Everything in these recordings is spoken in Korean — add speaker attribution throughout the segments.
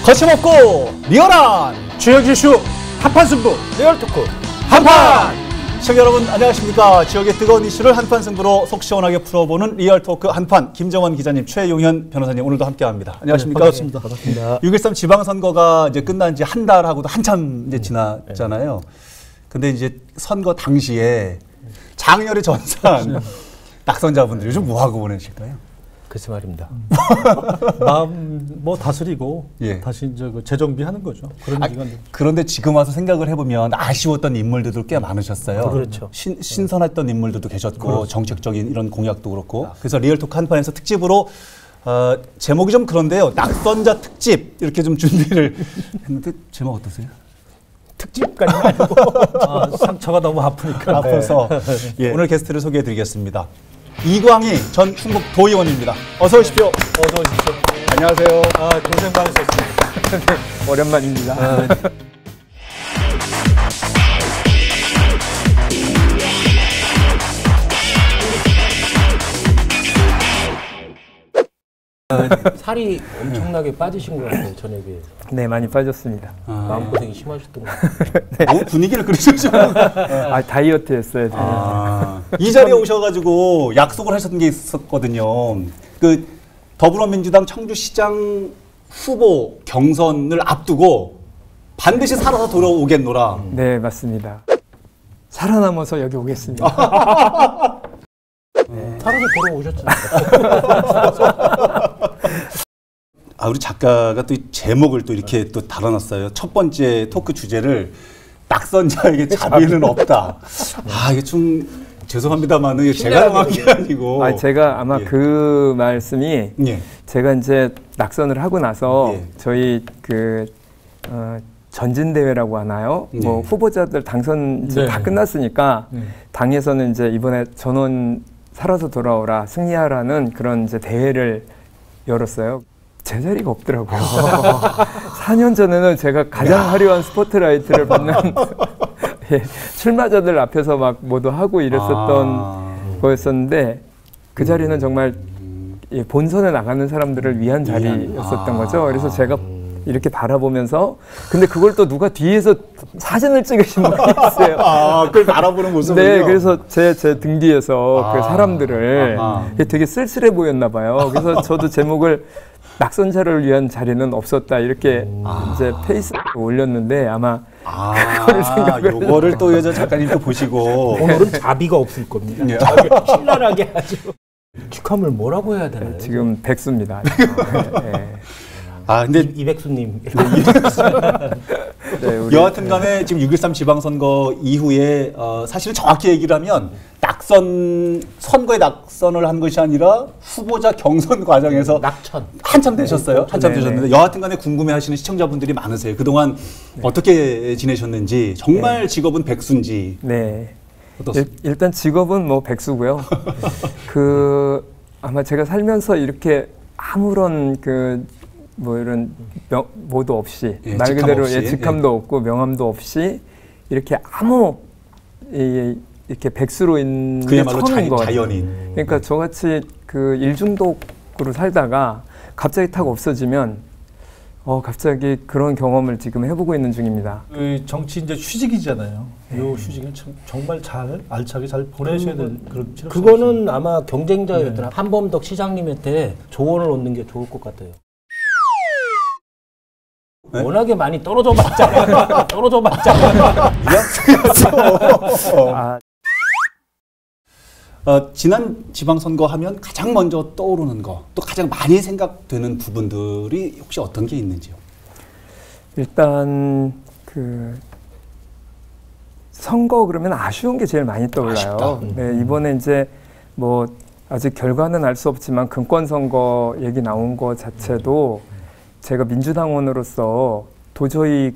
Speaker 1: 거침없고 리얼한
Speaker 2: 지역 이슈 한판 승부
Speaker 1: 리얼 토크 한판! 시청자 여러분 안녕하십니까. 지역의 뜨거운 이슈를 한판 승부로 속 시원하게 풀어보는 리얼 토크 한판, 김정원 기자님, 최용현 변호사님 오늘도 함께합니다. 안녕하십니까.
Speaker 2: 네, 반갑습니다. 반갑습니다.
Speaker 1: 6.13 지방선거가 이제 끝난 지 한 달하고도 한참 이제 지났잖아요. 근데 이제 선거 당시에 장렬히 전사한 낙선자분들이 요즘 뭐 하고 보내실까요?
Speaker 2: 글쎄 말입니다. 마음 뭐 다스리고
Speaker 1: 예.
Speaker 2: 다시 이제 그 재정비하는 거죠. 그런 기간들.
Speaker 1: 그런데 지금 와서 생각을 해보면 아쉬웠던 인물들도 꽤 많으셨어요.
Speaker 2: 그렇죠.
Speaker 1: 신선했던 인물들도 계셨고 그렇죠. 정책적인 이런 공약도 그렇고. 그래서 리얼토크 한판에서 특집으로 제목이 좀 그런데요. 낙선자 특집 이렇게 좀 준비를 했는데 제목 어떠세요?
Speaker 2: 특집까지는 아니고 상처가 너무 아프니까.
Speaker 1: 아파서 예, 오늘 게스트를 소개해드리겠습니다. 이광희 전 충북 도의원입니다. 어서 오십시오.
Speaker 2: 어서 오십시오.
Speaker 1: 안녕하세요.
Speaker 2: 고생 많으셨습니다.
Speaker 3: 오랜만입니다.
Speaker 4: 살이 엄청나게 빠지신 것 같아요, 전에 비해서.
Speaker 3: 네, 많이 빠졌습니다.
Speaker 4: 마음고생이 심하셨던 것 같아요.
Speaker 1: 너무 분위기를 그리셨죠?
Speaker 3: 다이어트 했어요.
Speaker 1: 이 자리에 오셔가지고 약속을 하셨던 게 있었거든요. 그 더불어민주당 청주시장 후보 경선을 앞두고 반드시 살아서 돌아오겠노라.
Speaker 3: 네, 맞습니다. 살아남아서 여기 오겠습니다.
Speaker 4: 살아서 돌아오셨잖아요.
Speaker 1: 우리 작가가 또 제목을 또 이렇게 또 달아놨어요. 첫 번째 토크 주제를 낙선자에게 자비는 없다. 이게 좀 죄송합니다만은 제가 한 게 아니고.
Speaker 3: 제가 아마
Speaker 1: 예.
Speaker 3: 그 말씀이
Speaker 1: 예.
Speaker 3: 제가 이제 낙선을 하고 나서
Speaker 1: 예.
Speaker 3: 저희 그 전진대회라고 하나요?
Speaker 1: 네.
Speaker 3: 뭐 후보자들 당선 이제 다 끝났으니까 당에서는 이제 이번에 전원 살아서 돌아오라 승리하라는 그런 이제 대회를 열었어요. 제 자리가 없더라고요. 4년 전에는 제가 가장 화려한 스포트라이트를 받는 예, 출마자들 앞에서 막 뭐도 하고 이랬었던 거였었는데 그 자리는 정말 예, 본선에 나가는 사람들을 위한 자리였었던 거죠. 그래서 제가 이렇게 바라보면서 근데 그걸 또 누가 뒤에서 사진을 찍으신 분이 있어요.
Speaker 1: 그걸 바라보는 모습이요?
Speaker 3: 네, 그래서 제 등 뒤에서 그 사람들을 되게 쓸쓸해 보였나 봐요. 그래서 저도 제목을 낙선자를 위한 자리는 없었다 이렇게 이제 페이스북에 올렸는데 아마 그거를 생각을
Speaker 1: 요거를 또 여자 작가님도 보시고
Speaker 4: 오늘은 자비가 없을 겁니다.
Speaker 1: 예.
Speaker 4: 신랄하게 아주. 직함을 뭐라고 해야 되나요?
Speaker 3: 지금 백수입니다. 네.
Speaker 1: 근데
Speaker 4: 이백수님.
Speaker 3: 네,
Speaker 1: 여하튼 간에 지금 6.13 지방선거 이후에 사실은 정확히 얘기를 하면 선거에 낙선을 한 것이 아니라 후보자 경선 과정에서
Speaker 4: 낙천.
Speaker 1: 한참 되셨어요. 한참
Speaker 3: 네네.
Speaker 1: 되셨는데 여하튼 간에 궁금해하시는 시청자분들이 많으세요. 그동안 어떻게 지내셨는지 정말 직업은 백수인지
Speaker 3: 네.
Speaker 1: 어떻습니까?
Speaker 3: 일단 직업은 뭐 백수고요. 아마 제가 살면서 이렇게 아무런 뭐 이런 뭐도 없이
Speaker 1: 예,
Speaker 3: 말 그대로
Speaker 1: 없이.
Speaker 3: 직함도 없고 명함도 없이 이렇게 이렇게 백수로 있는 게
Speaker 1: 그야말로
Speaker 3: 처음인 것 같아요.
Speaker 1: 자연인.
Speaker 3: 그러니까 저같이 일중독으로 살다가 갑자기 탁 없어지면 갑자기 그런 경험을 지금 해보고 있는 중입니다.
Speaker 2: 정치 이제 휴직이잖아요. 요 휴직은 참 정말 알차게 잘 보내셔야 될 그런
Speaker 4: 그거는 아마 경쟁자였던 한범덕 시장님한테 조언을 얻는 게 좋을 것 같아요.
Speaker 1: 네?
Speaker 4: 워낙에 많이 떨어져 봤잖아요. 떨어져 봤잖아요.
Speaker 1: 지난 지방선거 하면 가장 먼저 떠오르는 거, 또 가장 많이 생각되는 부분들이 혹시 어떤 게 있는지요?
Speaker 3: 일단 선거 그러면 아쉬운 게 제일 많이 떠올라요. 네, 이번에 이제 뭐 아직 결과는 알 수 없지만 금권 선거 얘기 나온 거 자체도 제가 민주당원으로서 도저히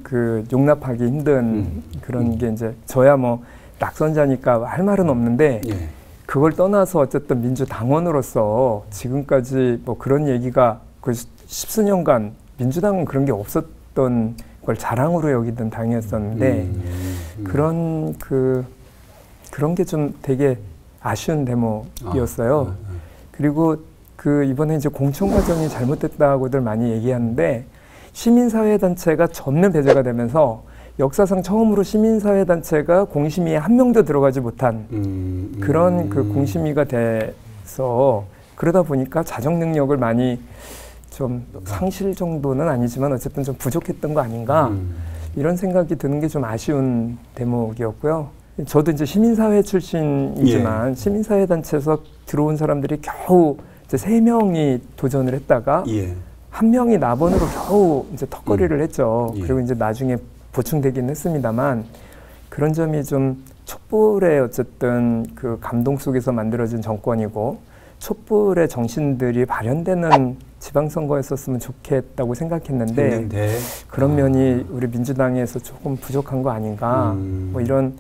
Speaker 3: 용납하기 힘든 그런 게 이제 저야 뭐 낙선자니까 할 말은 없는데
Speaker 1: 예.
Speaker 3: 그걸 떠나서 어쨌든 민주당원으로서 지금까지 뭐 그런 얘기가 십수년간 민주당은 그런 게 없었던 걸 자랑으로 여기던 당이었었는데 그런 게 좀 되게 아쉬운 대목이었어요. 그리고 이번에 이제 공천 과정이 잘못됐다고들 많이 얘기하는데 시민사회단체가 전면 배제가 되면서 역사상 처음으로 시민사회단체가 공심위에 한 명도 들어가지 못한 그런 그 공심위가 돼서 그러다 보니까 자정 능력을 많이 좀 상실 정도는 아니지만 어쨌든 좀 부족했던 거 아닌가 이런 생각이 드는 게 좀 아쉬운 대목이었고요. 저도 이제 시민사회 출신이지만
Speaker 1: 예.
Speaker 3: 시민사회단체에서 들어온 사람들이 겨우 이제 3명이 도전을 했다가
Speaker 1: 예.
Speaker 3: 한 명이 나번으로 겨우 이제 턱걸이를 했죠.
Speaker 1: 예.
Speaker 3: 그리고 이제 나중에 보충되긴 했습니다만 그런 점이 좀 촛불의 어쨌든 그 감동 속에서 만들어진 정권이고 촛불의 정신들이 발현되는 지방선거였었으면 좋겠다고 생각했는데 그런 면이 우리 민주당에서 조금 부족한 거 아닌가 뭐 이런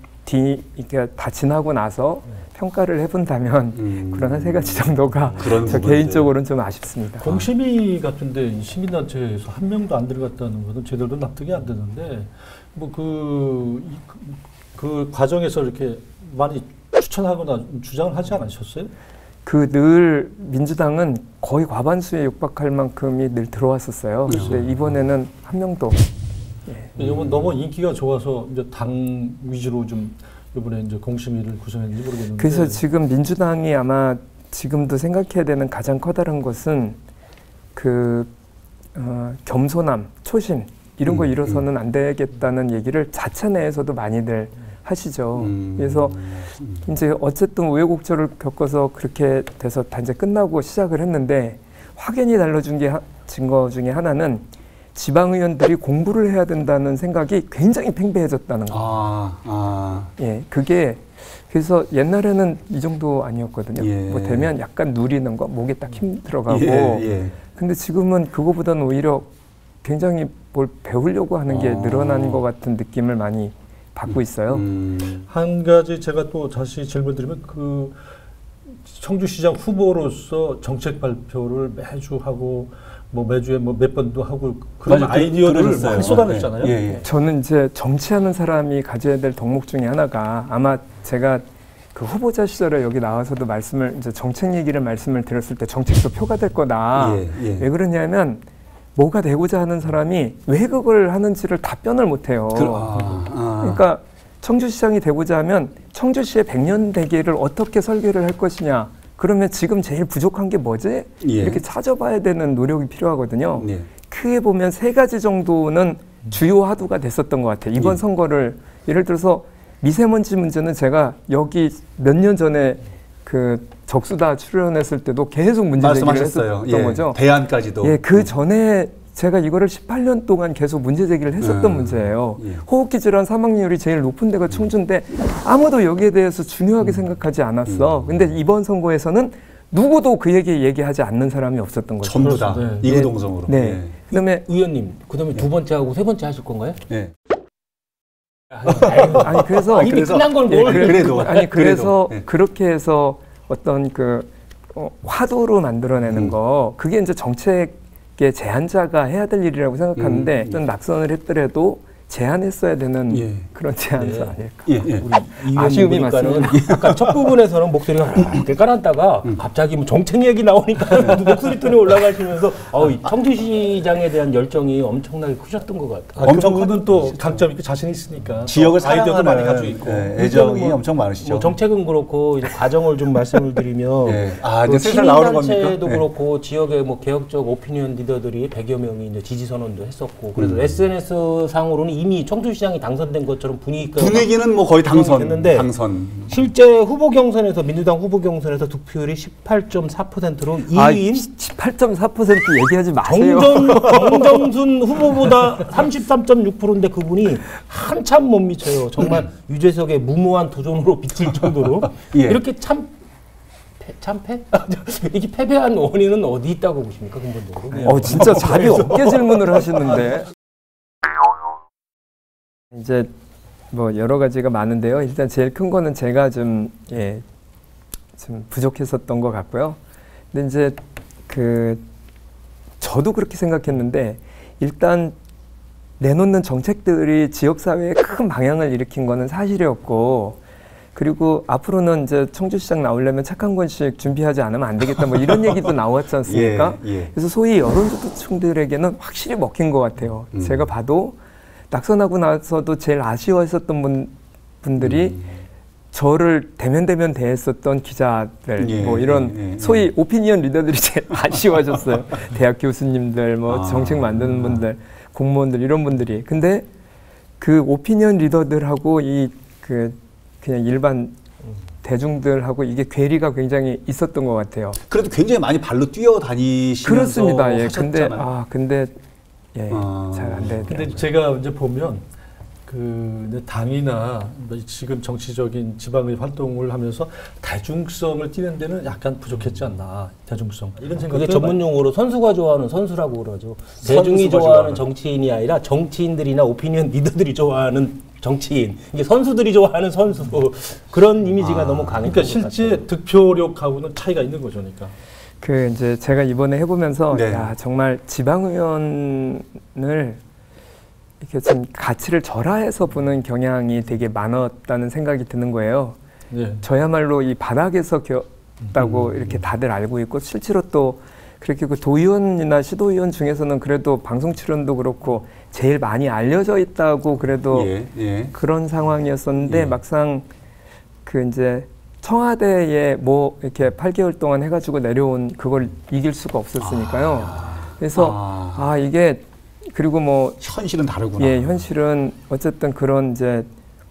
Speaker 3: 이게 다 지나고 나서 평가를 해본다면 그런 한 3가지 정도가 저 개인적으로는 좀 아쉽습니다.
Speaker 2: 공심위 같은데 시민단체에서 한 명도 안 들어갔다는 것은 제대로 납득이 안 되는데 뭐 그 과정에서 이렇게 많이 추천하거나 주장을 하지 않으셨어요?
Speaker 3: 늘 민주당은 거의 과반수에 육박할 만큼이 늘 들어왔었어요. 근데 이번에는 한 명도.
Speaker 2: 이번 너무 인기가 좋아서 이제 당 위주로 좀 이번에 이제 공심위를 구성했는지 모르겠는데.
Speaker 3: 그래서 지금 민주당이 아마 지금도 생각해야 되는 가장 커다란 것은 겸손함, 초심 이런 거 잃어서는 안 되겠다는 얘기를 자체 내에서도 많이들 하시죠. 그래서 이제 어쨌든 우여곡절을 겪어서 그렇게 돼서 다 이제 끝나고 시작을 했는데 확연히 달라진 거 중에 하나는 지방의원들이 공부를 해야 된다는 생각이 굉장히 팽배해졌다는 거. 예, 그게 그래서 옛날에는 이 정도 아니었거든요.
Speaker 1: 예.
Speaker 3: 뭐 되면 약간 누리는 거, 목에 딱 힘 들어가고.
Speaker 1: 예.
Speaker 3: 근데 지금은 그거보다는 오히려 굉장히 뭘 배우려고 하는 게 늘어난 것 같은 느낌을 많이 받고 있어요.
Speaker 2: 한 가지 제가 또 다시 질문드리면 그 청주시장 후보로서 정책 발표를 매주 하고 뭐 매주에 뭐 몇 번도 하고 그런 아이디어를 많이 쏟아냈잖아요.
Speaker 1: 예.
Speaker 3: 저는 이제 정치하는 사람이 가져야 될 덕목 중에 하나가 아마 제가 그 후보자 시절에 여기 나와서도 이제 정책 얘기를 말씀을 드렸을 때 정책도 표가 될 거다. 왜 그러냐면 뭐가 되고자 하는 사람이 왜 그걸 하는지를 답변을 못 해요. 그러니까 청주시장이 되고자 하면 청주시의 100년 대계를 어떻게 설계를 할 것이냐. 그러면 지금 제일 부족한 게 뭐지? 이렇게 찾아봐야 되는 노력이 필요하거든요. 크게 보면 3가지 정도는 주요 화두가 됐었던 것 같아요. 이번 선거를 예를 들어서 미세먼지 문제는 제가 여기 몇 년 전에 그 적수다 출연했을 때도 계속 문제 제기를 했었던 거죠.
Speaker 1: 대안까지도.
Speaker 3: 예, 그 전에 제가 이거를 18년 동안 계속 문제 제기를 했었던 문제예요. 호흡기 질환 사망률이 제일 높은 데가 청주인데 아무도 여기에 대해서 중요하게 생각하지 않았어. 근데 이번 선거에서는 누구도 그 얘기하지 않는 사람이 없었던 거죠.
Speaker 1: 전부 다 이구동성으로.
Speaker 3: 네. 그다음에
Speaker 4: 의원님, 그다음에 2번째 하고 3번째 하실 건가요?
Speaker 1: 네.
Speaker 3: 아니 그래서
Speaker 4: 이미 끝난 걸 뭘?
Speaker 3: 그래서 그렇게 해서 어떤 화두로 만들어내는 거 그게 이제 정책의 제안자가 해야 될 일이라고 생각하는데 좀 낙선을 했더라도 제안했어야 되는 그런 제안서 아닐까.
Speaker 4: 우리
Speaker 3: 아쉬움이 많습니다.
Speaker 4: 아까 첫 부분에서는 목소리가 깔아놨다가 갑자기 뭐 정책 얘기 나오니까 목소리 톤이 올라가시면서 청주시장에 대한 열정이 엄청나게 크셨던 것 같아요.
Speaker 2: 엄청 또 강점 있고 자신 있으니까
Speaker 1: 지역을
Speaker 2: 아이디어도 많이 가지고
Speaker 1: 사랑하는
Speaker 2: 있고
Speaker 1: 애정이 엄청 많으시죠.
Speaker 4: 뭐 정책은 그렇고 이제 과정을 좀 말씀을 드리면
Speaker 1: 이제 슬슬 나오는 겁니까?
Speaker 4: 시민단체도 그렇고 지역의 뭐 개혁적 오피니언 리더들이 100여 명이 이제 지지 선언도 했었고 그래서 SNS 상으로는 이미 청주시장이 당선된 것처럼
Speaker 1: 분위기는 뭐 거의
Speaker 4: 됐는데
Speaker 1: 당선.
Speaker 4: 실제 후보 경선에서 민주당 후보 경선에서 득표율이 18.4%로 2위인
Speaker 3: 18.4% 얘기하지 마세요.
Speaker 4: 정정순 후보보다 33.6%인데 그분이 한참 못 미쳐요. 정말 유재석의 무모한 도전으로 비칠 정도로 이렇게 참패? 이게 패배한 원인은 어디 있다고 보십니까 근본적으로?
Speaker 3: 진짜 답이 없게 질문을 하시는데. 이제 뭐 여러 가지가 많은데요. 일단 제일 큰 거는 제가 좀 부족했었던 것 같고요. 근데 이제 저도 그렇게 생각했는데 일단 내놓는 정책들이 지역사회에 큰 방향을 일으킨 거는 사실이었고 그리고 앞으로는 이제 청주시장 나오려면 책 한 권씩 준비하지 않으면 안 되겠다 뭐 이런 얘기도 나왔지 않습니까? 그래서 소위 여론조직층들에게는 확실히 먹힌 것 같아요. 제가 봐도 낙선하고 나서도 제일 아쉬워했었던 분들이 저를 대면 대했었던 기자들 뭐 이런 소위 오피니언 리더들이 제일 아쉬워하셨어요. 대학 교수님들 뭐 정책 만드는 분들 공무원들 이런 분들이. 근데 그 오피니언 리더들하고 그냥 일반 대중들하고 이게 괴리가 굉장히 있었던 것 같아요.
Speaker 1: 그래도 굉장히 많이 발로 뛰어다니시면서
Speaker 3: 그렇습니다. 예.
Speaker 1: 하셨잖아요.
Speaker 3: 근데 잘 안 되더라고요.
Speaker 2: 근데 제가 이제 보면 당이나 지금 정치적인 지방의 활동을 하면서 대중성을 띠는 데는 약간 부족했지 않나. 대중성. 이런 생각이
Speaker 4: 그게 전문 용어로 선수가 좋아하는 선수라고 그러죠. 대중이 좋아하는 정치인이 아니라 정치인들이나 오피니언 리더들이 좋아하는 정치인. 이게 선수들이 좋아하는 선수. 그런 이미지가 너무 강했던
Speaker 2: 그러니까 실제 득표력하고는 차이가 있는 거죠. 그러니까.
Speaker 3: 이제 제가 이번에 해보면서 야, 정말 지방의원을 이렇게 좀 가치를 절하해서 보는 경향이 되게 많았다는 생각이 드는 거예요. 저야말로 이 바닥에서 겪었다고 이렇게 다들 알고 있고 실제로 또 그렇게 그 도의원이나 시도의원 중에서는 그래도 방송 출연도 그렇고 제일 많이 알려져 있다고 그래도 그런 상황이었었는데 막상 이제 청와대에 뭐 이렇게 8개월 동안 해가지고 내려온 그걸 이길 수가 없었으니까요. 그래서 이게 그리고 뭐
Speaker 1: 현실은 다르구나.
Speaker 3: 예, 현실은 어쨌든 그런 이제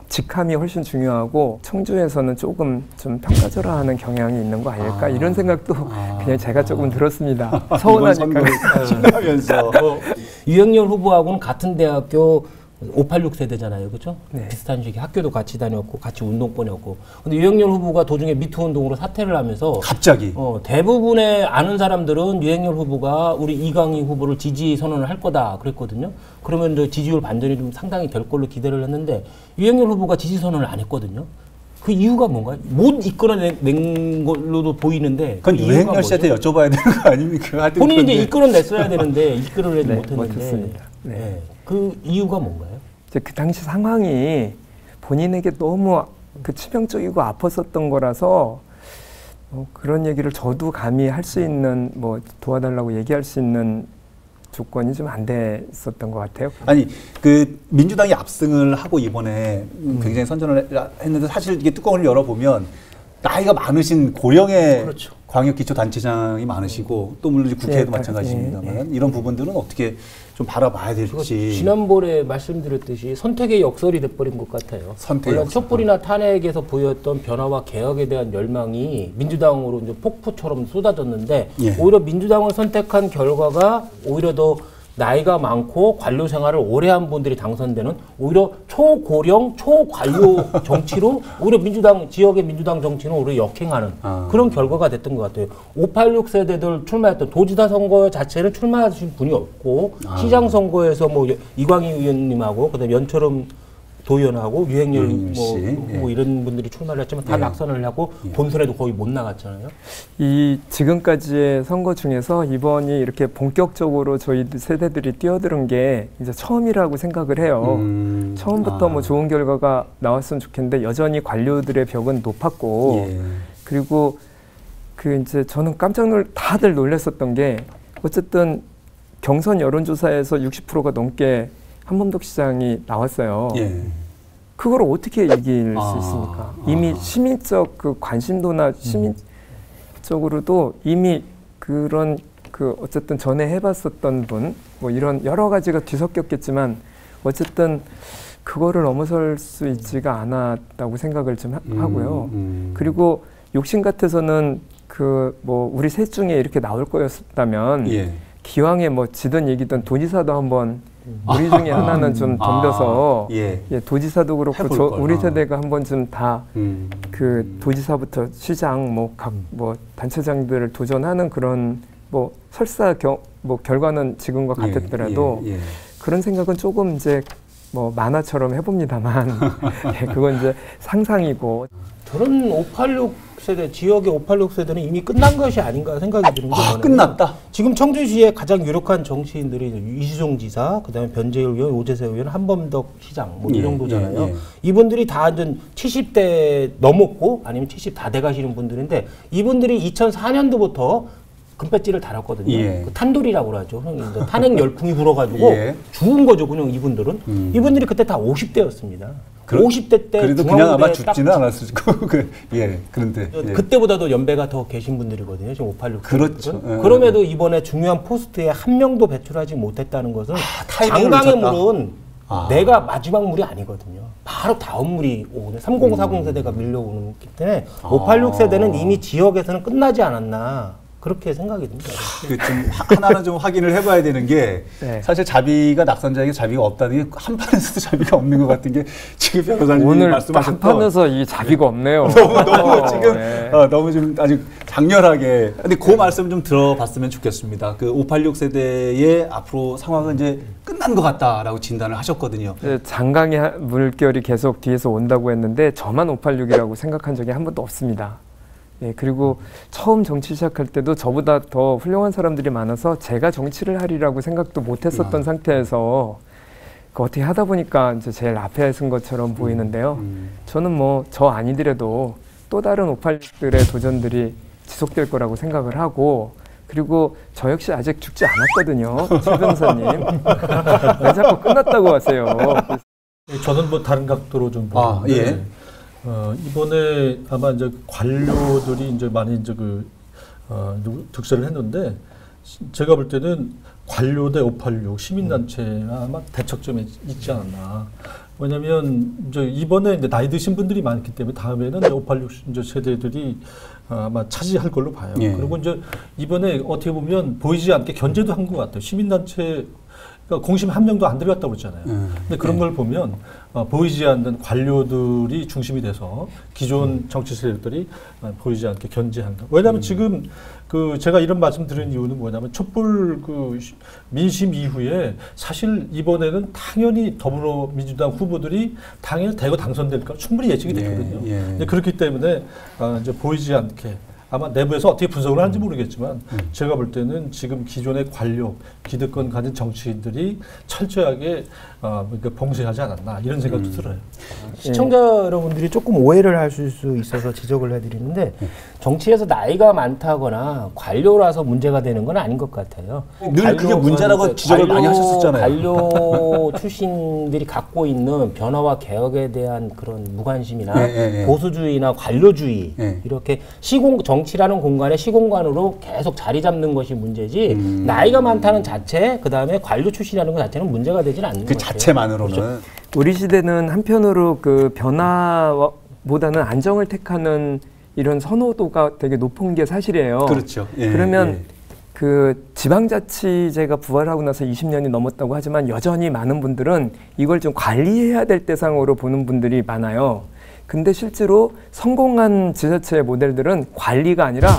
Speaker 3: 직함이 훨씬 중요하고 청주에서는 조금 좀 평가절하하는 경향이 있는 거 아닐까 이런 생각도 그냥 제가 조금 들었습니다. 서운하니까.
Speaker 1: 하면서
Speaker 4: 유영렬 후보하고는 같은 대학교 586 세대잖아요, 그렇죠?
Speaker 3: 네.
Speaker 4: 비슷한 시기 학교도 같이 다녔고 같이 운동권이었고. 근데 유영렬 후보가 도중에 미투 운동으로 사퇴를 하면서
Speaker 1: 갑자기
Speaker 4: 대부분의 아는 사람들은 유영렬 후보가 우리 이강희 후보를 지지 선언을 할 거다 그랬거든요. 그러면 이제 지지율 반전이 좀 상당히 될 걸로 기대를 했는데 유영렬 후보가 지지 선언을 안 했거든요. 그 이유가 뭔가요? 못 이끌어낸 걸로도 보이는데
Speaker 1: 그건 유영렬 씨한테 여쭤봐야 되는 거 아닙니까?
Speaker 4: 본인이 이제 이끌어냈어야 되는데 이끌어내지 못했는데
Speaker 3: 못했습니다.
Speaker 4: 그 이유가 뭔가요?
Speaker 3: 그 당시 상황이 본인에게 너무 치명적이고 아팠었던 거라서 그런 얘기를 저도 감히 할 수 있는 뭐 도와달라고 얘기할 수 있는 조건이 좀 안 됐었던 것 같아요.
Speaker 1: 아니 민주당이 압승을 하고 이번에 굉장히 선전을 했는데 사실 이게 뚜껑을 열어보면 나이가 많으신 고령의
Speaker 4: 그렇죠.
Speaker 1: 광역기초단체장이 많으시고 또 물론 국회에도 마찬가지입니다만 이런 부분들은 어떻게 좀 바라봐야 될지.
Speaker 4: 지난번에 말씀드렸듯이 선택의 역설이 돼버린 것 같아요. 원래 촛불이나 탄핵에서 보였던 변화와 개혁에 대한 열망이 민주당으로 이제 폭포처럼 쏟아졌는데 오히려 민주당을 선택한 결과가 오히려 더 나이가 많고 관료 생활을 오래 한 분들이 당선되는 오히려 초고령, 초관료 정치로 오히려 민주당, 지역의 민주당 정치는 오히려 역행하는 그런 결과가 됐던 것 같아요. 586 세대들 출마했던 도지사 선거 자체는 출마하신 분이 없고 시장 선거에서 뭐 이광희 의원님하고 그다음에 연철음 도의원하고 유행렬 뭐 이런 분들이 출마를 했지만 다 낙선을 하고 본선에도 거의 못 나갔잖아요.
Speaker 3: 이 지금까지의 선거 중에서 이번이 이렇게 본격적으로 저희 세대들이 뛰어드는 게 이제 처음이라고 생각을 해요. 처음부터 뭐 좋은 결과가 나왔으면 좋겠는데 여전히 관료들의 벽은 높았고 그리고 이제 저는 다들 놀랐었던 게 어쨌든 경선 여론조사에서 60%가 넘게 한범덕 시장이 나왔어요. 그걸 어떻게 이길 수 있습니까? 이미 시민적 관심도나 시민적으로도 이미 그런 어쨌든 전에 해봤었던 분, 뭐 이런 여러 가지가 뒤섞였겠지만 어쨌든 그거를 넘어설 수 있지가 않았다고 생각을 좀 하고요. 그리고 욕심 같아서는 뭐 우리 셋 중에 이렇게 나올 거였다면 기왕에 뭐 지든 이기든 도지사도 한번 우리 중에 하나는 좀 덤벼서 도지사도 그렇고 우리 세대가 한 번쯤 다 도지사부터 시장 뭐 각 뭐 단체장들을 도전하는 그런 뭐 설사 뭐 결과는 지금과 같았더라도 그런 생각은 조금 이제 뭐 만화처럼 해봅니다만 그건 이제 상상이고.
Speaker 4: 저는 586 세대, 지역의 586 세대는 이미 끝난 것이 아닌가 생각이 드는 게
Speaker 1: 끝났다.
Speaker 4: 지금 청주시의 가장 유력한 정치인들이 이시종 지사, 그다음에 변재일 의원, 오재세 의원, 한범덕 시장 뭐 이 정도잖아요. 이분들이 다 70대 넘었고 아니면 70 다 돼가시는 분들인데 이분들이 2004년도부터 금배지를 달았거든요. 그 탄돌이라고 하죠. 탄핵 열풍이 불어가지고 죽은 거죠, 그냥 이분들은. 이분들이 그때 다 50대였습니다. 50대 때
Speaker 1: 그래도 그냥 아마 죽지는 않았을 거고. 그런데
Speaker 4: 그때보다도 연배가 더 계신 분들이거든요. 지금 586.
Speaker 1: 그렇죠.
Speaker 4: 그럼에도 이번에 중요한 포스트에 한 명도 배출하지 못했다는 것은 장강의 물은 내가 마지막 물이 아니거든요. 바로 다음 물이 오거든요. 3040 세대가 밀려오기 때문에 586 세대는 이미 지역에서는 끝나지 않았나. 그렇게 생각이 듭니다.
Speaker 1: 좀 하나는 좀 확인을 해봐야 되는 게 사실 자비가 낙선자에게 자비가 없다는 게 한판에서도 자비가 없는 것 같은 게 지금 변호사님이
Speaker 3: 오늘
Speaker 1: 말씀하셨던
Speaker 3: 한판에서 이 자비가 없네요.
Speaker 1: 너무 지금 너무 좀 아주 장렬하게. 근데 그 말씀 좀 들어봤으면 좋겠습니다. 그 586 세대의 앞으로 상황은 이제 끝난 것 같다라고 진단을 하셨거든요.
Speaker 3: 장강의 물결이 계속 뒤에서 온다고 했는데 저만 586이라고 생각한 적이 한 번도 없습니다. 그리고 처음 정치 시작할 때도 저보다 더 훌륭한 사람들이 많아서 제가 정치를 하리라고 생각도 못했었던 상태에서 어떻게 하다 보니까 이제 제일 앞에 쓴 것처럼 보이는데요. 저는 뭐 저 아니더라도 또 다른 586들의 도전들이 지속될 거라고 생각을 하고 그리고 저 역시 아직 죽지 않았거든요. 최 변호사님. 왜 자꾸 끝났다고 하세요.
Speaker 2: 저는 뭐 다른 각도로 좀 보는데 이번에 아마 이제 관료들이 이제 많이 이제 득세를 했는데 제가 볼 때는 관료 대 586 시민단체가 아마 대척점에 있지 않았나. 왜냐면 이제 이번에 이제 나이 드신 분들이 많기 때문에 다음에는 586 이제 세대들이 아마 차지할 걸로 봐요. 그리고 이제 이번에 어떻게 보면 보이지 않게 견제도 한 것 같아요. 시민단체 그러니까 공심 한 명도 안 들어갔다고 그랬잖아요. 근데 그런 걸 보면 보이지 않는 관료들이 중심이 돼서 기존 정치 세력들이 보이지 않게 견제한다. 왜냐하면 지금 제가 이런 말씀 드리는 이유는 뭐냐면 촛불 민심 이후에 사실 이번에는 당연히 더불어민주당 후보들이 당연히 대거 당선될까 충분히 예측이 됐거든요. 근데 그렇기 때문에 이제 보이지 않게 아마 내부에서 어떻게 분석을 하는지 모르겠지만 제가 볼 때는 지금 기존의 관료, 기득권 가진 정치인들이 철저하게 봉쇄하지 않았나 이런 생각도 들어요.
Speaker 4: 시청자 여러분들이 조금 오해를 하실 수 있어서 지적을 해드리는데 정치에서 나이가 많다거나 관료라서 문제가 되는 건 아닌 것 같아요.
Speaker 1: 늘 그게 문제라고 지적을 많이 하셨었잖아요.
Speaker 4: 관료 출신들이 갖고 있는 변화와 개혁에 대한 그런 무관심이나 보수주의나 관료주의 이렇게 정치라는 공간에 시공간으로 계속 자리 잡는 것이 문제지 나이가 많다는 자체 그다음에 관료 출신이라는 것 자체는 문제가 되지는 않는 것 같아요.
Speaker 1: 자체만으로는.
Speaker 4: 그렇죠.
Speaker 3: 우리 시대는 한편으로 변화보다는 안정을 택하는 이런 선호도가 되게 높은 게 사실이에요.
Speaker 1: 그렇죠.
Speaker 3: 그러면 지방자치제가 부활하고 나서 20년이 넘었다고 하지만 여전히 많은 분들은 이걸 좀 관리해야 될 대상으로 보는 분들이 많아요. 근데 실제로 성공한 지자체의 모델들은 관리가 아니라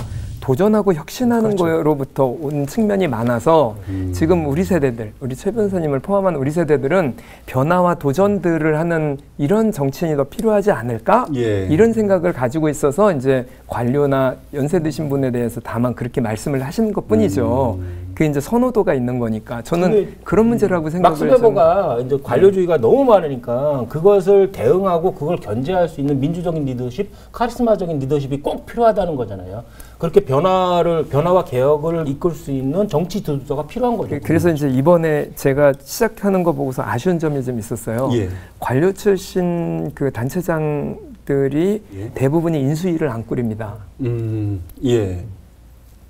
Speaker 3: 도전하고 혁신하는 거로부터 온 측면이 많아서 지금 우리 세대들, 우리 최 변호사님을 포함한 우리 세대들은 변화와 도전들을 하는 이런 정치인이 더 필요하지 않을까? 이런 생각을 가지고 있어서 이제 관료나 연세 드신 분에 대해서 다만 그렇게 말씀을 하시는 것 뿐이죠. 그게 이제 선호도가 있는 거니까 저는 그런 문제라고 생각을 해서.
Speaker 4: 막스 베버가 이제 관료주의가 너무 많으니까 그것을 대응하고 그걸 견제할 수 있는 민주적인 리더십, 카리스마적인 리더십이 꼭 필요하다는 거잖아요. 그렇게 변화와 개혁을 이끌 수 있는 정치 지도자가 필요한 거죠.
Speaker 3: 그래서 이제 이번에 제가 시작하는 거 보고서 아쉬운 점이 좀 있었어요. 관료 출신 단체장들이 대부분이 인수위를 안 꾸립니다.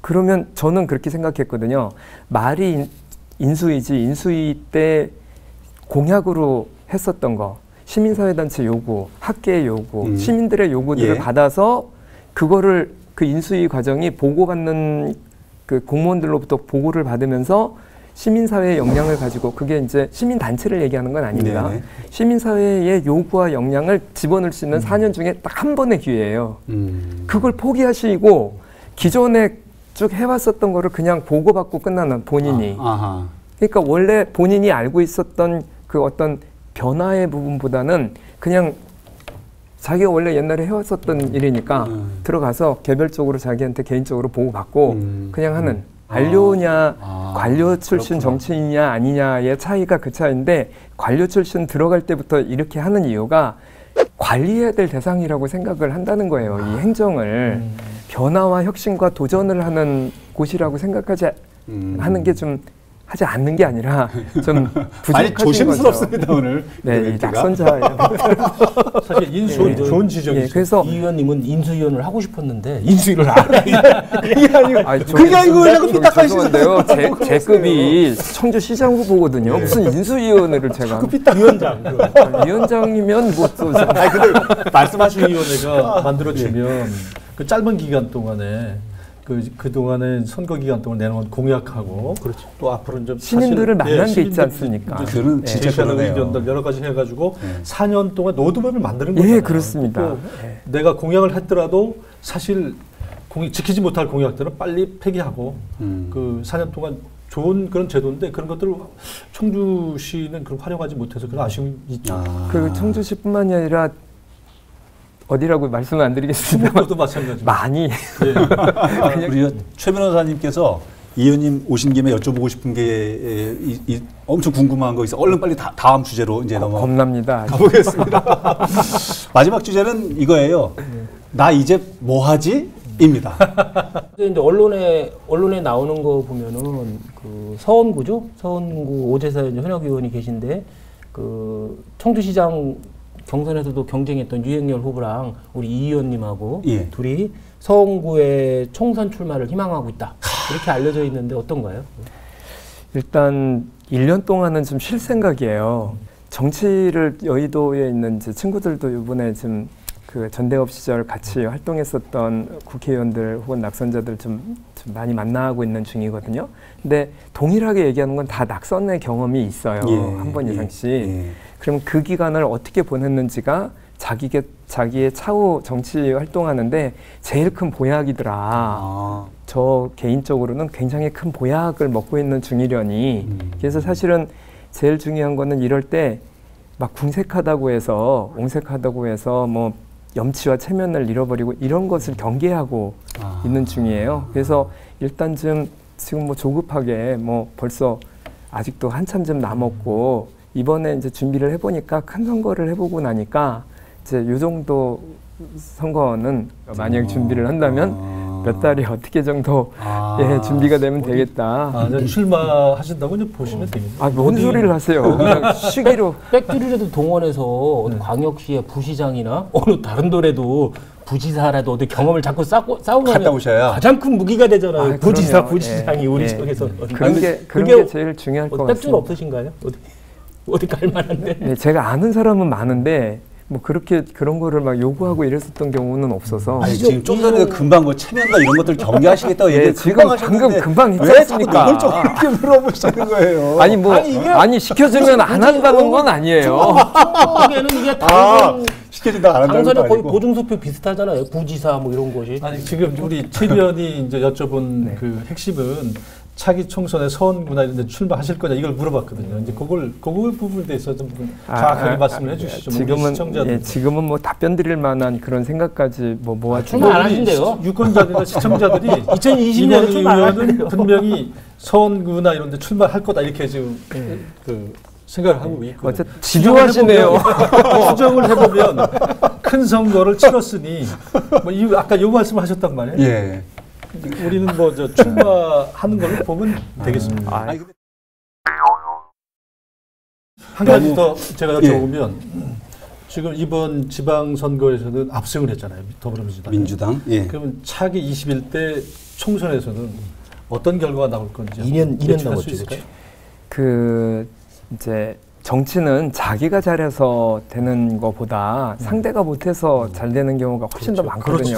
Speaker 3: 그러면 저는 그렇게 생각했거든요. 말이 인수위지 인수위 때 공약으로 했었던 거 시민사회단체 요구, 학계의 요구, 시민들의 요구들을 받아서 그거를 그 인수위 과정이 보고받는 공무원들로부터 보고를 받으면서 시민사회의 역량을 가지고 그게 이제 시민단체를 얘기하는 건 아닙니다. 시민사회의 요구와 역량을 집어넣을 수 있는 4년 중에 딱 한 번의 기회예요. 그걸 포기하시고 기존에 쭉 해왔었던 거를 그냥 보고받고 끝나는 본인이. 그러니까 원래 본인이 알고 있었던 그 어떤 변화의 부분보다는 그냥 자기가 원래 옛날에 해왔었던 일이니까 들어가서 개별적으로 자기한테 개인적으로 보고받고 그냥 하는 관료냐 관료 출신
Speaker 1: 그렇구나.
Speaker 3: 정치인이냐 아니냐의 차이가 그 차이인데 관료 출신 들어갈 때부터 이렇게 하는 이유가 관리해야 될 대상이라고 생각을 한다는 거예요. 이 행정을 변화와 혁신과 도전을 하는 곳이라고 생각하지 하는 게 좀 하지 않는 게 아니라 좀 부족하신
Speaker 1: 조심스럽습니다
Speaker 3: 거죠.
Speaker 1: 오늘.
Speaker 3: 네, 이 낙선자예요.
Speaker 2: 사실 인수 좋은 지적이죠.
Speaker 3: 그래서
Speaker 4: 이 의원님은 인수위원을 하고 싶었는데 인수위를 안 해.
Speaker 1: 그게 아니고 그게 아니고 왜 자꾸 삐딱하시는데요?
Speaker 3: 제 급이 청주시장 후보거든요. 무슨 인수위원회를 제가
Speaker 4: 위원장.
Speaker 3: 위원장이면 뭐 또
Speaker 2: 아니 근데 말씀하신 위원회가 만들어지면 그 짧은 기간 동안에 그 동안에 선거 기간 동안 내놓은 공약하고
Speaker 4: 그렇죠.
Speaker 2: 또 앞으로는 좀
Speaker 3: 신인들을 만난 게 있지
Speaker 2: 신인들
Speaker 3: 않습니까?
Speaker 1: 그는 진짜
Speaker 2: 제시하는
Speaker 1: 그러네요.
Speaker 2: 의견들 여러 가지 해가지고 4년 동안 로드맵을 만드는 거잖아요.
Speaker 3: 예, 그렇습니다.
Speaker 2: 또 내가 공약을 했더라도 사실 지키지 못할 공약들은 빨리 폐기하고 그 4년 동안 좋은 그런 제도인데 그런 것들을 청주시는 그걸 활용하지 못해서 그런 아쉬움이 있죠.
Speaker 3: 그 청주시뿐만이 아니라 어디라고 말씀을 안 드리겠습니다.
Speaker 2: 충북도 마찬가지.
Speaker 3: 많이.
Speaker 2: 예.
Speaker 1: 우리 최 변호사님께서 이 의원님 오신 김에 여쭤보고 싶은 게 엄청 궁금한 거 있어. 얼른 빨리 다음 주제로 이제
Speaker 3: 겁납니다.
Speaker 1: 가보겠습니다. 마지막 주제는 이거예요. 나 이제 뭐 하지? 입니다.
Speaker 4: 이제 언론에 나오는 거 보면은 그 서원구죠. 서원구 오재사 현역 의원이 계신데 그 청주시장 경선에서도 경쟁했던 유행열 후보랑 우리 이 의원님하고
Speaker 1: 예.
Speaker 4: 둘이 서원구의 총선 출마를 희망하고 있다. 이렇게 알려져 있는데 어떤가요?
Speaker 3: 일단 1년 동안은 좀 쉴 생각이에요. 정치를 여의도에 있는 제 친구들도 이번에 좀 그 전대업 시절 같이 활동했었던 국회의원들 혹은 낙선자들 좀 많이 만나고 있는 중이거든요. 근데 동일하게 얘기하는 건 다 낙선의 경험이 있어요. 한 번 이상씩. 그럼 그 기간을 어떻게 보냈는지가 자기의 차후 정치 활동하는데 제일 큰 보약이더라. 저 개인적으로는 굉장히 큰 보약을 먹고 있는 중이려니. 그래서 사실은 제일 중요한 거는 이럴 때 막 궁색하다고 해서 옹색하다고 해서 뭐 염치와 체면을 잃어버리고 이런 것을 경계하고 있는 중이에요. 그래서 일단 지금 뭐 조급하게 뭐 벌써 아직도 한참 좀 남았고 이번에 이제 준비를 해보니까 큰 선거를 해보고 나니까 이제 요 정도 선거는 만약 준비를 한다면 몇 달이 어떻게 정도 준비가 되면 되겠다.
Speaker 2: 출마하신다고 이제 보시면 됩니다.
Speaker 3: 뭔 소리를 하세요? 그냥 시기로.
Speaker 4: 백두리라도 동원해서 광역시의 부시장이나 어느 다른 도래도 부지사라도 어디 경험을 자꾸 쌓으면
Speaker 1: 갔다 오셔야
Speaker 4: 가장 큰 무기가 되잖아요. 부지사,
Speaker 3: 그럼요.
Speaker 4: 부시장이 우리 지역에서.
Speaker 3: 그런 게 제일 중요할 것 같습니다.
Speaker 4: 백두는 없으신가요? 어디 갈 만한데?
Speaker 3: 네, 제가 아는 사람은 많은데 뭐 그런 거를 막 요구하고 이랬었던 경우는 없어서.
Speaker 1: 아니, 지금 좀 전에 금방 뭐 체면과 이런 것들 경계하시겠다고 얘기
Speaker 3: 지금 방금 금방 했지 않습니까?
Speaker 1: 이걸 좀 이렇게 물어보시는 거예요.
Speaker 3: 아니 시켜주면 안 한다는 건 아니에요.
Speaker 4: 거기에는 이게 당선
Speaker 1: 시켜준다 안 한다는
Speaker 4: 당선에
Speaker 1: 거
Speaker 4: 거의
Speaker 1: 아니고.
Speaker 4: 보증소표 비슷하잖아요. 부지사 뭐 이런 것이.
Speaker 2: 아니 지금 우리 최 의원이 이제 여쭤본 그 핵심은 차기 총선에 서원구나 이런 데 출마하실 거냐 이걸 물어봤거든요. 이제 그걸 부분에 대해서 좀 정확하게 말씀을 해주시죠.
Speaker 3: 지금은 뭐 답변 드릴 만한 그런 생각까지 뭐 모아주고.
Speaker 4: 출마 안 하신대요.
Speaker 2: 유권자들이나 시청자들이
Speaker 4: 2020년에 출마 안
Speaker 2: 의원은 분명히 서원구나 이런 데 출마할 거다 이렇게 지금 그 생각을 하고 있고.
Speaker 3: 어쨌든 집요하시네요.
Speaker 2: 추정을 해보면 큰 선거를 치렀으니 뭐 아까 요 말씀하셨단 말이에요.
Speaker 1: 예.
Speaker 2: 우리는 뭐 출마하는 걸로 보면 되겠습니다. 한 가지 더 제가 여쭤보면 지금 이번 지방선거에서는 압승을 했잖아요.
Speaker 1: 민주당. 예.
Speaker 2: 그러면 차기 21대 총선에서는 어떤 결과가 나올 건지
Speaker 4: 2년 남았죠.
Speaker 3: 이제 정치는 자기가 잘해서 되는 것보다 상대가 못해서 잘 되는 경우가 훨씬 더 많거든요.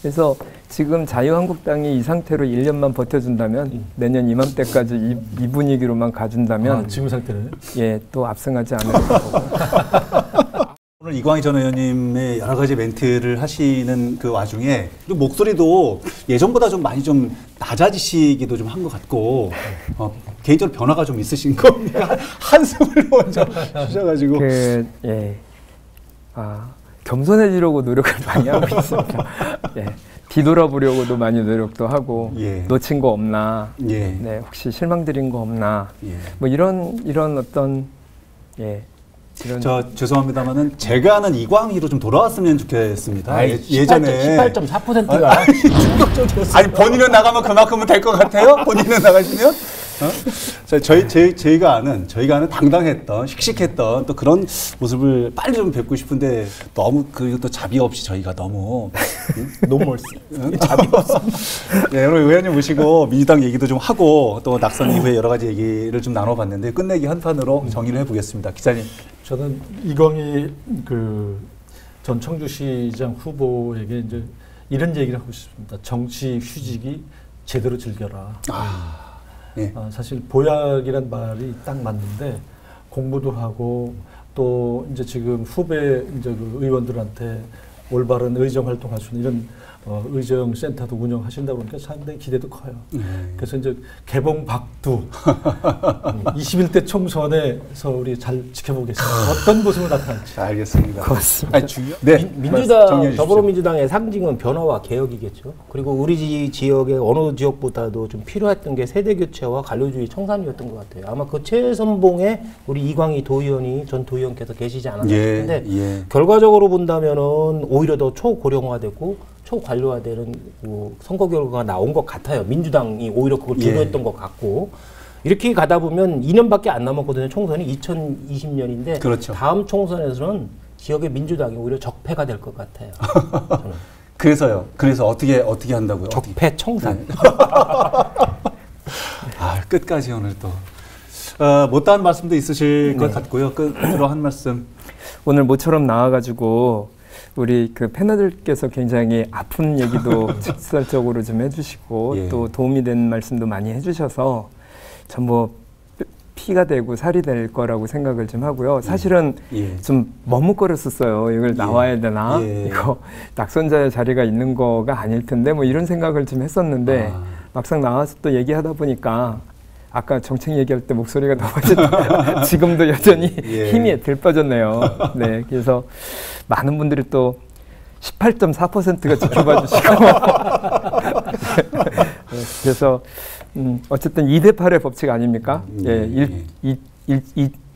Speaker 3: 그래서 지금 자유한국당이 이 상태로 1년만 버텨준다면 내년 이맘때까지 이 분위기로만 가준다면
Speaker 2: 지금 상태는
Speaker 3: 또 압승하지 않을 거고.
Speaker 1: 오늘 이광희 전 의원님의 여러 가지 멘트를 하시는 그 와중에 목소리도 예전보다 좀 많이 좀 낮아지시기도 좀 한 것 같고 개인적으로 변화가 좀 있으신 겁니다. 한숨을 먼저 쉬셔가지고.
Speaker 3: 겸손해지려고 노력을 많이 하고 있습니다. 예. 뒤돌아보려고도 많이 노력도 하고
Speaker 1: 예.
Speaker 3: 놓친 거 없나,
Speaker 1: 예.
Speaker 3: 네, 혹시 실망드린 거 없나,
Speaker 1: 예.
Speaker 3: 뭐 이런 어떤
Speaker 1: 저 죄송합니다만은 제가 아는 이광희로 좀 돌아왔으면 좋겠습니다. 예전에
Speaker 4: 18.4%가 충격적이었어요.
Speaker 1: 아니 본인은 나가면 그만큼은 될 것 같아요. 본인은 나가시면 저희가 아는 당당했던 씩씩했던 또 그런 모습을 빨리 좀 뵙고 싶은데 너무 그리고 또 자비 없이 저희가 너무
Speaker 4: 멀씨 자비 없어.
Speaker 1: 네, 오늘 의원님 모시고 민주당 얘기도 좀 하고 또 낙선 이후에 여러 가지 얘기를 좀 나눠봤는데 끝내기 한판으로 정리를 해보겠습니다. 기자님.
Speaker 2: 저는 이광희 전 청주시장 후보에게 이제 이런 얘기를 하고 싶습니다. 정치 휴직이 제대로 즐겨라.
Speaker 1: 네.
Speaker 2: 사실 보약이란 말이 딱 맞는데 공부도 하고 또 이제 지금 후배 이제 그 의원들한테 올바른 의정 활동할 수 있는 이런 의정 센터도 운영하신다고 그러니까 상당히 기대도 커요. 그래서 이제 개봉 박두 21대 총선에서 우리 잘 지켜보겠습니다. 어떤 모습을 나타날지.
Speaker 1: 알겠습니다.
Speaker 3: 고맙습니다.
Speaker 1: 아니, 네.
Speaker 4: 민주당, 더불어민주당의 상징은 변화와 개혁이겠죠. 그리고 우리 지역의 어느 지역보다도 좀 필요했던 게 세대 교체와 관료주의 청산이었던 것 같아요. 아마 그 최선봉에 우리 이광희 도의원이 전 도의원께서 계시지 않았나 싶은데 결과적으로 본다면은 오히려 더 초고령화되고 초관료화되는 선거 결과가 나온 것 같아요. 민주당이 오히려 그걸 주도했던 것 같고 이렇게 가다 보면 2년밖에 안 남았거든요. 총선이 2020년인데
Speaker 1: 그렇죠.
Speaker 4: 다음 총선에서는 지역의 민주당이 오히려 적폐가 될 것 같아요. 저는.
Speaker 1: 그래서요. 그래서 어떻게 한다고요?
Speaker 4: 적폐 청산.
Speaker 1: 네. 끝까지 오늘 또 못다한 말씀도 있으실 것 같고요. 끝으로 한 말씀.
Speaker 3: 오늘 모처럼 나와가지고 우리 그 패널들께서 굉장히 아픈 얘기도 직설적으로 좀 해주시고 또 도움이 되는 말씀도 많이 해주셔서 전부 피가 되고 살이 될 거라고 생각을 좀 하고요. 사실은 좀 머뭇거렸었어요. 이걸 나와야 되나? 이거 낙선자의 자리가 있는 거가 아닐 텐데 뭐 이런 생각을 좀 했었는데 막상 나와서 또 얘기하다 보니까 아까 정책 얘기할 때 목소리가 높아졌다. 지금도 여전히 힘이 들 빠졌네요. 네, 그래서 많은 분들이 또 18.4%가 지켜봐 주시고 그래서 어쨌든 2대8의 법칙 아닙니까?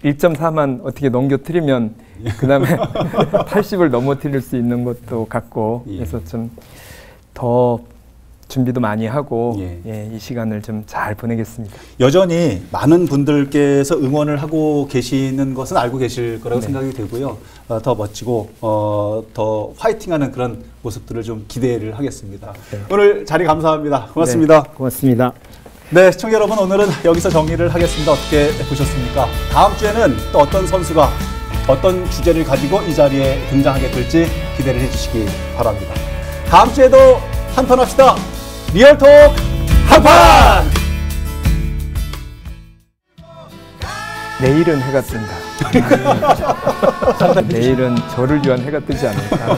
Speaker 3: 1.4만 어떻게 넘겨뜨리면 그 다음에 80을 넘어뜨릴 수 있는 것도 같고 그래서 좀 더 준비도 많이 하고 이 시간을 좀 잘 보내겠습니다.
Speaker 1: 여전히 많은 분들께서 응원을 하고 계시는 것은 알고 계실 거라고 생각이 되고요. 더 멋지고 더 화이팅하는 그런 모습들을 좀 기대를 하겠습니다. 오늘 자리 감사합니다. 고맙습니다.
Speaker 4: 고맙습니다.
Speaker 1: 네, 시청자 여러분 오늘은 여기서 정리를 하겠습니다. 어떻게 보셨습니까? 다음 주에는 또 어떤 선수가 어떤 주제를 가지고 이 자리에 등장하게 될지 기대를 해주시기 바랍니다. 다음 주에도 한판 합시다. 리얼톡 한판!
Speaker 3: 내일은 해가 뜬다. 내일은 저를 위한 해가 뜨지 않을까.